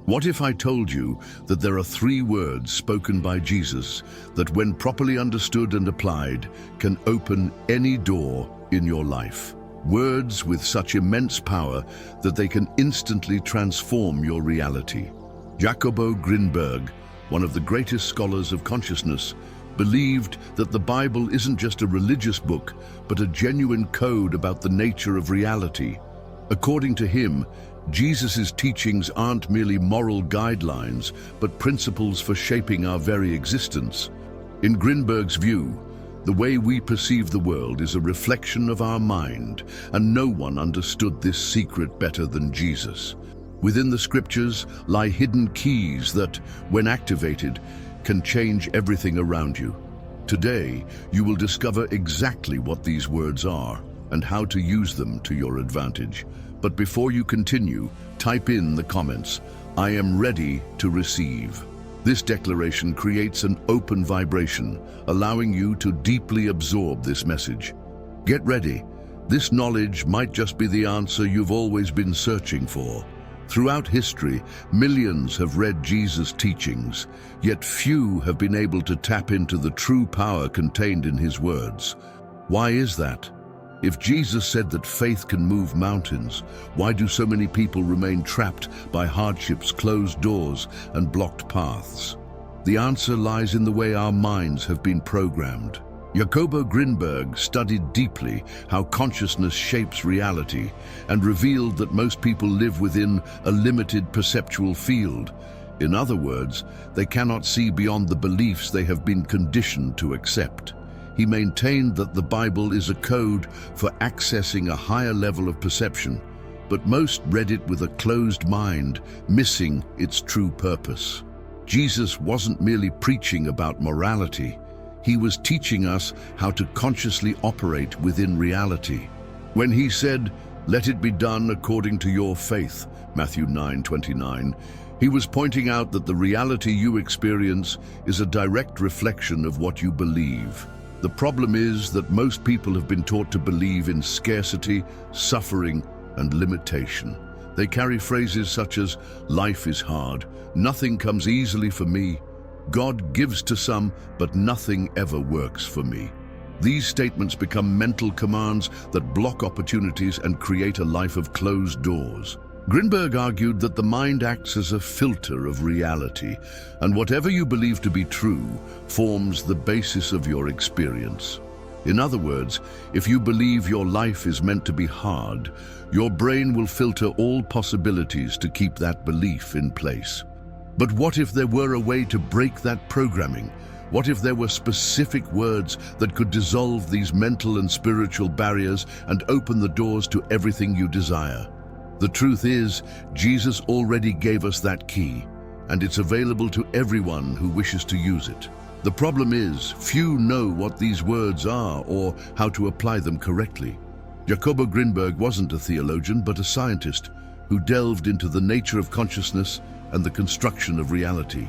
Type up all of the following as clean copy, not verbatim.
What if I told you that there are three words spoken by Jesus that, when properly understood and applied, can open any door in your life? Words with such immense power that they can instantly transform your reality. Jacobo Grinberg, one of the greatest scholars of consciousness, believed that the Bible isn't just a religious book, but a genuine code about the nature of reality. According to him, Jesus' teachings aren't merely moral guidelines, but principles for shaping our very existence. In Grinberg's view, the way we perceive the world is a reflection of our mind, and no one understood this secret better than Jesus. Within the scriptures lie hidden keys that, when activated, can change everything around you. Today, you will discover exactly what these words are and how to use them to your advantage. But before you continue, type in the comments, "I am ready to receive." This declaration creates an open vibration, allowing you to deeply absorb this message. Get ready. This knowledge might just be the answer you've always been searching for. Throughout history, millions have read Jesus' teachings, yet few have been able to tap into the true power contained in his words. Why is that? If Jesus said that faith can move mountains, why do so many people remain trapped by hardships, closed doors, and blocked paths? The answer lies in the way our minds have been programmed. Jacobo Grinberg studied deeply how consciousness shapes reality and revealed that most people live within a limited perceptual field. In other words, they cannot see beyond the beliefs they have been conditioned to accept. He maintained that the Bible is a code for accessing a higher level of perception, but most read it with a closed mind, missing its true purpose. Jesus wasn't merely preaching about morality. He was teaching us how to consciously operate within reality. When he said, "Let it be done according to your faith," Matthew 9:29, he was pointing out that the reality you experience is a direct reflection of what you believe. The problem is that most people have been taught to believe in scarcity, suffering, and limitation. They carry phrases such as, "Life is hard," "Nothing comes easily for me," "God gives to some, but nothing ever works for me." These statements become mental commands that block opportunities and create a life of closed doors. Grinberg argued that the mind acts as a filter of reality, and whatever you believe to be true forms the basis of your experience. In other words, if you believe your life is meant to be hard, your brain will filter all possibilities to keep that belief in place. But what if there were a way to break that programming? What if there were specific words that could dissolve these mental and spiritual barriers and open the doors to everything you desire? The truth is, Jesus already gave us that key, and it's available to everyone who wishes to use it. The problem is, few know what these words are or how to apply them correctly. Jacobo Grinberg wasn't a theologian, but a scientist who delved into the nature of consciousness and the construction of reality.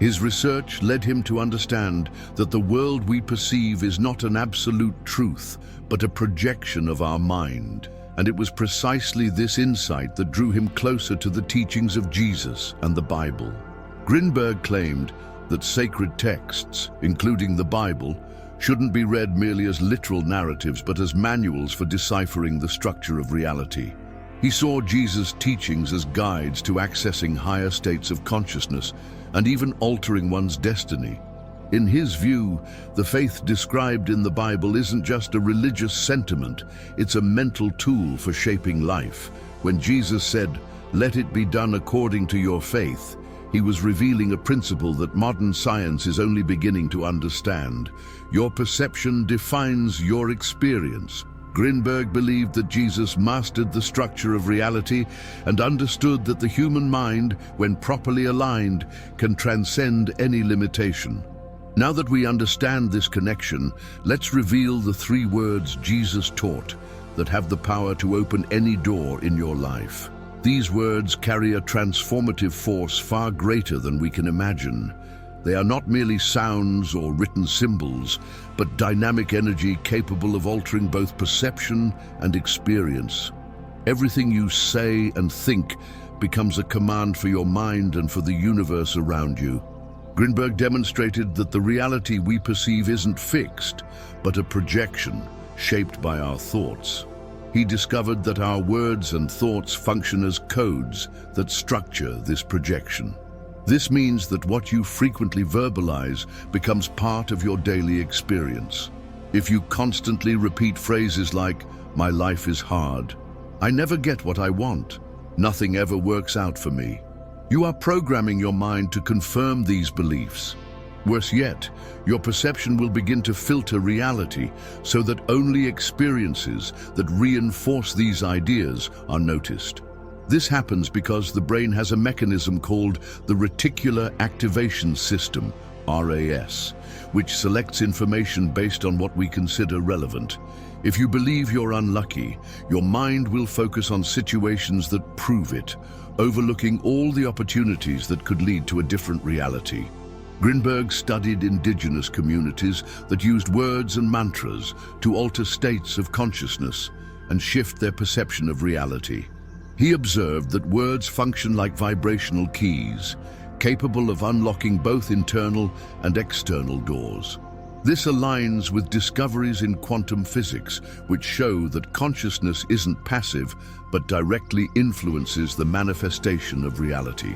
His research led him to understand that the world we perceive is not an absolute truth, but a projection of our mind. And it was precisely this insight that drew him closer to the teachings of Jesus and the Bible. Grinberg claimed that sacred texts, including the Bible, shouldn't be read merely as literal narratives, but as manuals for deciphering the structure of reality. He saw Jesus' teachings as guides to accessing higher states of consciousness and even altering one's destiny. In his view, the faith described in the Bible isn't just a religious sentiment, it's a mental tool for shaping life. When Jesus said, "Let it be done according to your faith," he was revealing a principle that modern science is only beginning to understand. Your perception defines your experience. Grinberg believed that Jesus mastered the structure of reality and understood that the human mind, when properly aligned, can transcend any limitation. Now that we understand this connection, let's reveal the three words Jesus taught that have the power to open any door in your life. These words carry a transformative force far greater than we can imagine. They are not merely sounds or written symbols, but dynamic energy capable of altering both perception and experience. Everything you say and think becomes a command for your mind and for the universe around you. Grinberg demonstrated that the reality we perceive isn't fixed, but a projection shaped by our thoughts. He discovered that our words and thoughts function as codes that structure this projection. This means that what you frequently verbalize becomes part of your daily experience. If you constantly repeat phrases like, "My life is hard," "I never get what I want," "Nothing ever works out for me," you are programming your mind to confirm these beliefs. Worse yet, your perception will begin to filter reality so that only experiences that reinforce these ideas are noticed. This happens because the brain has a mechanism called the reticular activation system, RAS, which selects information based on what we consider relevant. If you believe you're unlucky, your mind will focus on situations that prove it, overlooking all the opportunities that could lead to a different reality. Grinberg studied indigenous communities that used words and mantras to alter states of consciousness and shift their perception of reality. He observed that words function like vibrational keys, capable of unlocking both internal and external doors. This aligns with discoveries in quantum physics, which show that consciousness isn't passive, but directly influences the manifestation of reality.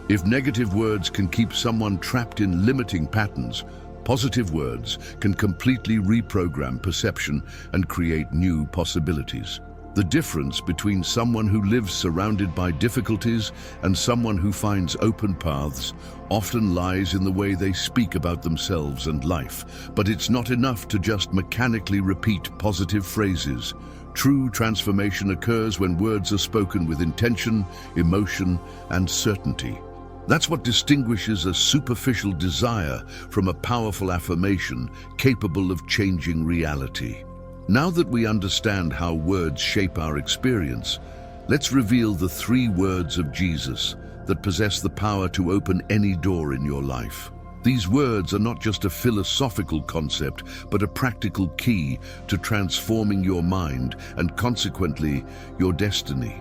If negative words can keep someone trapped in limiting patterns, positive words can completely reprogram perception and create new possibilities. The difference between someone who lives surrounded by difficulties and someone who finds open paths often lies in the way they speak about themselves and life. But it's not enough to just mechanically repeat positive phrases. True transformation occurs when words are spoken with intention, emotion, and certainty. That's what distinguishes a superficial desire from a powerful affirmation capable of changing reality. Now that we understand how words shape our experience, let's reveal the 3 words of Jesus that possess the power to open any door in your life. These words are not just a philosophical concept, but a practical key to transforming your mind and consequently your destiny.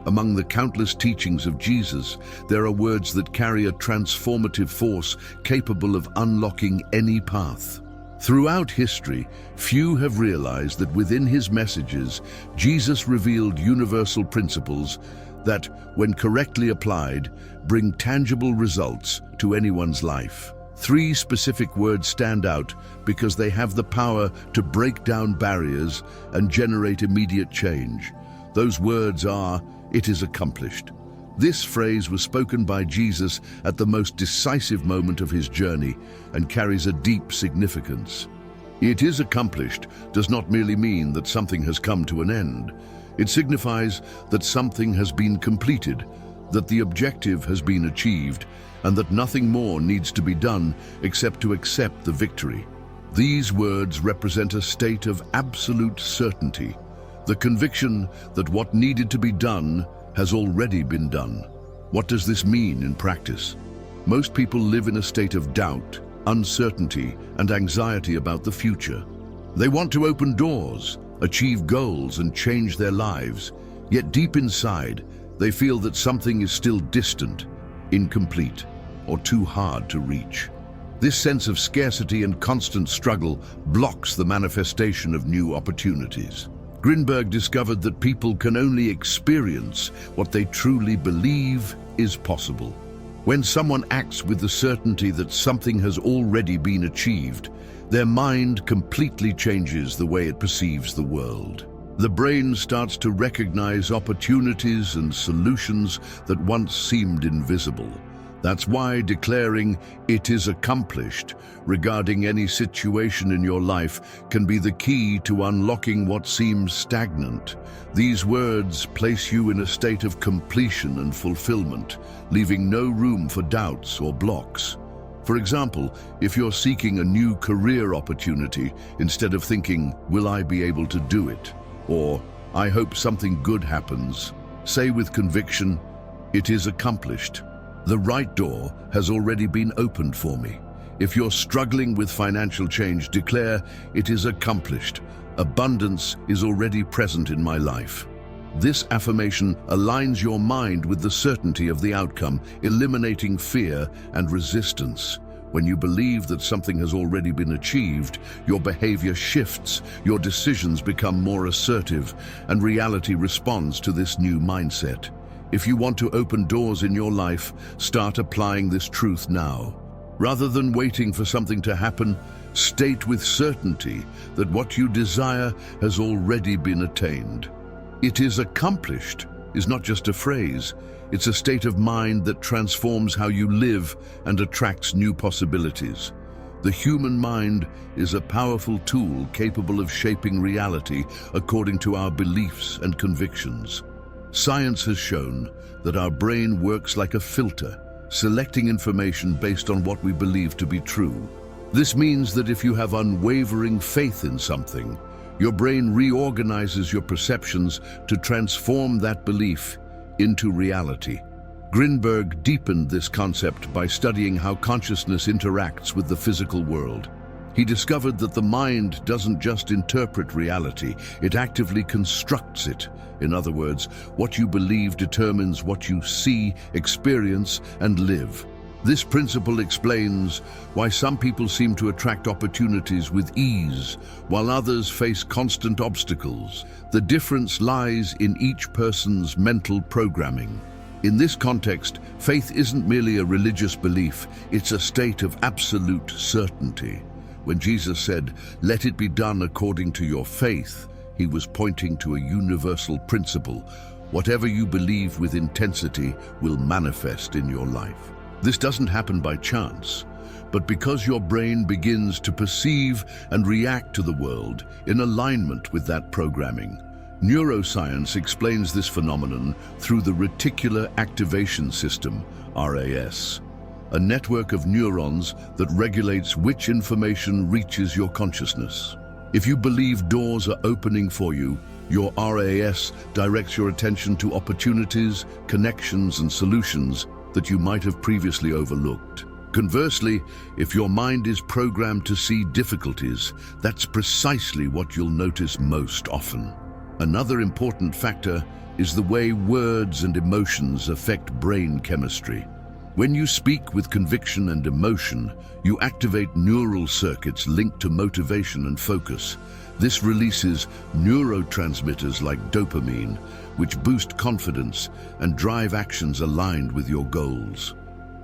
Among the countless teachings of Jesus, there are words that carry a transformative force capable of unlocking any path. Throughout history, few have realized that within his messages, Jesus revealed universal principles that, when correctly applied, bring tangible results to anyone's life. 3 specific words stand out because they have the power to break down barriers and generate immediate change. Those words are, "It is accomplished." This phrase was spoken by Jesus at the most decisive moment of his journey and carries a deep significance. "It is accomplished" does not merely mean that something has come to an end. It signifies that something has been completed, that the objective has been achieved, and that nothing more needs to be done except to accept the victory. These words represent a state of absolute certainty, the conviction that what needed to be done has already been done. What does this mean in practice? Most people live in a state of doubt, uncertainty, and anxiety about the future. They want to open doors, achieve goals, and change their lives. Yet deep inside, they feel that something is still distant, incomplete, or too hard to reach. This sense of scarcity and constant struggle blocks the manifestation of new opportunities. Grinberg discovered that people can only experience what they truly believe is possible. When someone acts with the certainty that something has already been achieved, their mind completely changes the way it perceives the world. The brain starts to recognize opportunities and solutions that once seemed invisible. That's why declaring "it is accomplished" regarding any situation in your life can be the key to unlocking what seems stagnant. These words place you in a state of completion and fulfillment, leaving no room for doubts or blocks. For example, if you're seeking a new career opportunity, instead of thinking, "Will I be able to do it?" or "I hope something good happens," say with conviction, "It is accomplished. The right door has already been opened for me." If you're struggling with financial change, declare, "It is accomplished. Abundance is already present in my life." This affirmation aligns your mind with the certainty of the outcome, eliminating fear and resistance. When you believe that something has already been achieved, your behavior shifts, your decisions become more assertive, and reality responds to this new mindset. If you want to open doors in your life, start applying this truth now. Rather than waiting for something to happen, state with certainty that what you desire has already been attained. "It is accomplished" is not just a phrase, it's a state of mind that transforms how you live and attracts new possibilities. The human mind is a powerful tool capable of shaping reality according to our beliefs and convictions. Science has shown that our brain works like a filter, selecting information based on what we believe to be true. This means that if you have unwavering faith in something, your brain reorganizes your perceptions to transform that belief into reality. Grinberg deepened this concept by studying how consciousness interacts with the physical world. He discovered that the mind doesn't just interpret reality, it actively constructs it. In other words, what you believe determines what you see, experience, and live. This principle explains why some people seem to attract opportunities with ease, while others face constant obstacles. The difference lies in each person's mental programming. In this context, faith isn't merely a religious belief, it's a state of absolute certainty. When Jesus said, "Let it be done according to your faith," he was pointing to a universal principle. Whatever you believe with intensity will manifest in your life. This doesn't happen by chance, but because your brain begins to perceive and react to the world in alignment with that programming. Neuroscience explains this phenomenon through the reticular activation system, RAS, a network of neurons that regulates which information reaches your consciousness. If you believe doors are opening for you, your RAS directs your attention to opportunities, connections, and solutions that you might have previously overlooked. Conversely, if your mind is programmed to see difficulties, that's precisely what you'll notice most often. Another important factor is the way words and emotions affect brain chemistry. When you speak with conviction and emotion, you activate neural circuits linked to motivation and focus. This releases neurotransmitters like dopamine, which boost confidence and drive actions aligned with your goals.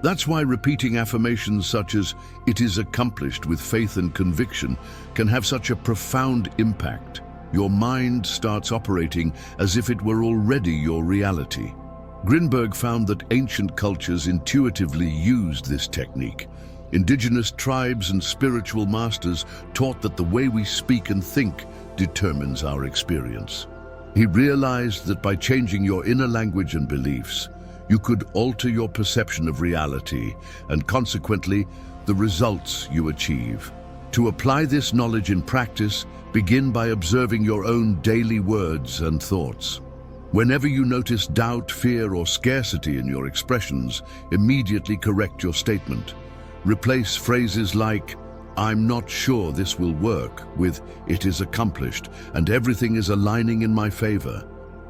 That's why repeating affirmations such as "it is accomplished" with faith and conviction can have such a profound impact. Your mind starts operating as if it were already your reality. Grinberg found that ancient cultures intuitively used this technique. Indigenous tribes and spiritual masters taught that the way we speak and think determines our experience. He realized that by changing your inner language and beliefs, you could alter your perception of reality and consequently the results you achieve. To apply this knowledge in practice, begin by observing your own daily words and thoughts. Whenever you notice doubt, fear, or scarcity in your expressions, immediately correct your statement. Replace phrases like, "I'm not sure this will work," with "it is accomplished," and "everything is aligning in my favor."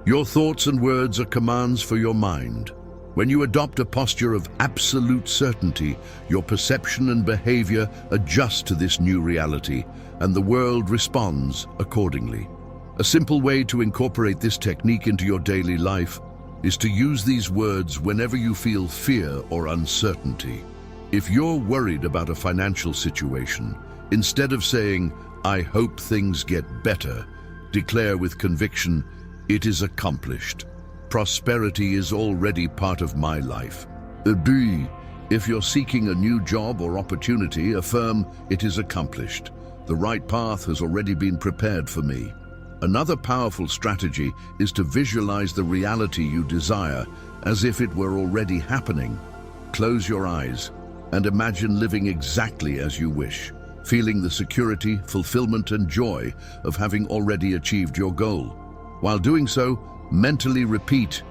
Your thoughts and words are commands for your mind. When you adopt a posture of absolute certainty, your perception and behavior adjust to this new reality, and the world responds accordingly. A simple way to incorporate this technique into your daily life is to use these words whenever you feel fear or uncertainty. If you're worried about a financial situation, instead of saying, "I hope things get better," declare with conviction, "It is accomplished. Prosperity is already part of my life." If you're seeking a new job or opportunity, affirm, "It is accomplished. The right path has already been prepared for me." Another powerful strategy is to visualize the reality you desire as if it were already happening. Close your eyes and imagine living exactly as you wish, feeling the security, fulfillment, and joy of having already achieved your goal. While doing so, mentally repeat,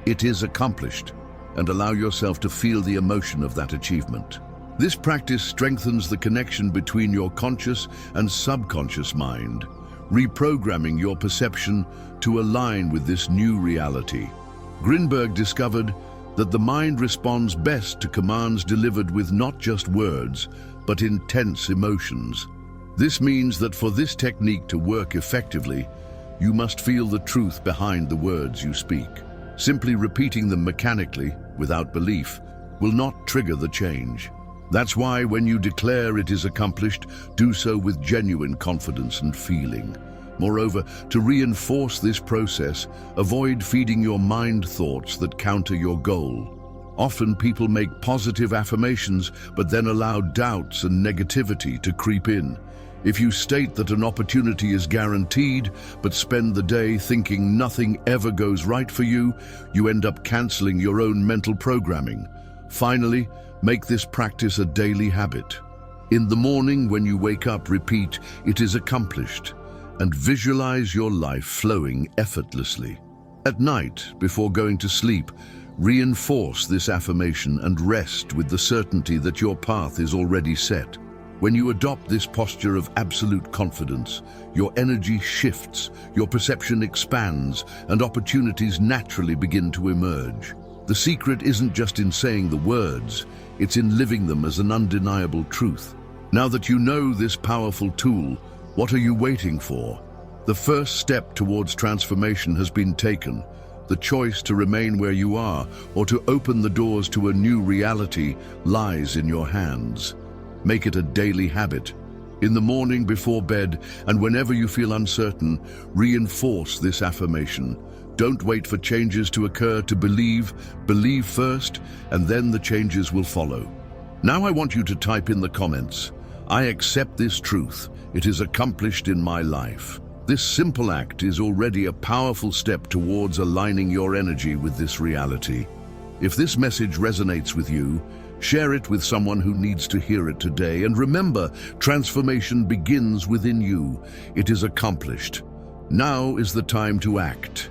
"It is accomplished," and allow yourself to feel the emotion of that achievement. This practice strengthens the connection between your conscious and subconscious mind, reprogramming your perception to align with this new reality. Grinberg discovered that the mind responds best to commands delivered with not just words, but intense emotions. This means that for this technique to work effectively, you must feel the truth behind the words you speak. Simply repeating them mechanically, without belief, will not trigger the change. That's why when you declare it is accomplished, do so with genuine confidence and feeling. Moreover, to reinforce this process, avoid feeding your mind thoughts that counter your goal. Often people make positive affirmations, but then allow doubts and negativity to creep in. If you state that an opportunity is guaranteed, but spend the day thinking nothing ever goes right for you, you end up canceling your own mental programming. Finally, make this practice a daily habit. In the morning when you wake up, repeat, "It is accomplished," and visualize your life flowing effortlessly. At night, before going to sleep, reinforce this affirmation and rest with the certainty that your path is already set. When you adopt this posture of absolute confidence, your energy shifts, your perception expands, and opportunities naturally begin to emerge. The secret isn't just in saying the words, it's in living them as an undeniable truth. Now that you know this powerful tool, what are you waiting for? The first step towards transformation has been taken. The choice to remain where you are or to open the doors to a new reality lies in your hands. Make it a daily habit. In the morning before bed and whenever you feel uncertain, reinforce this affirmation. Don't wait for changes to occur to believe. Believe first, and then the changes will follow. Now I want you to type in the comments, "I accept this truth. It is accomplished in my life." This simple act is already a powerful step towards aligning your energy with this reality. If this message resonates with you, share it with someone who needs to hear it today. And remember, transformation begins within you. It is accomplished. Now is the time to act.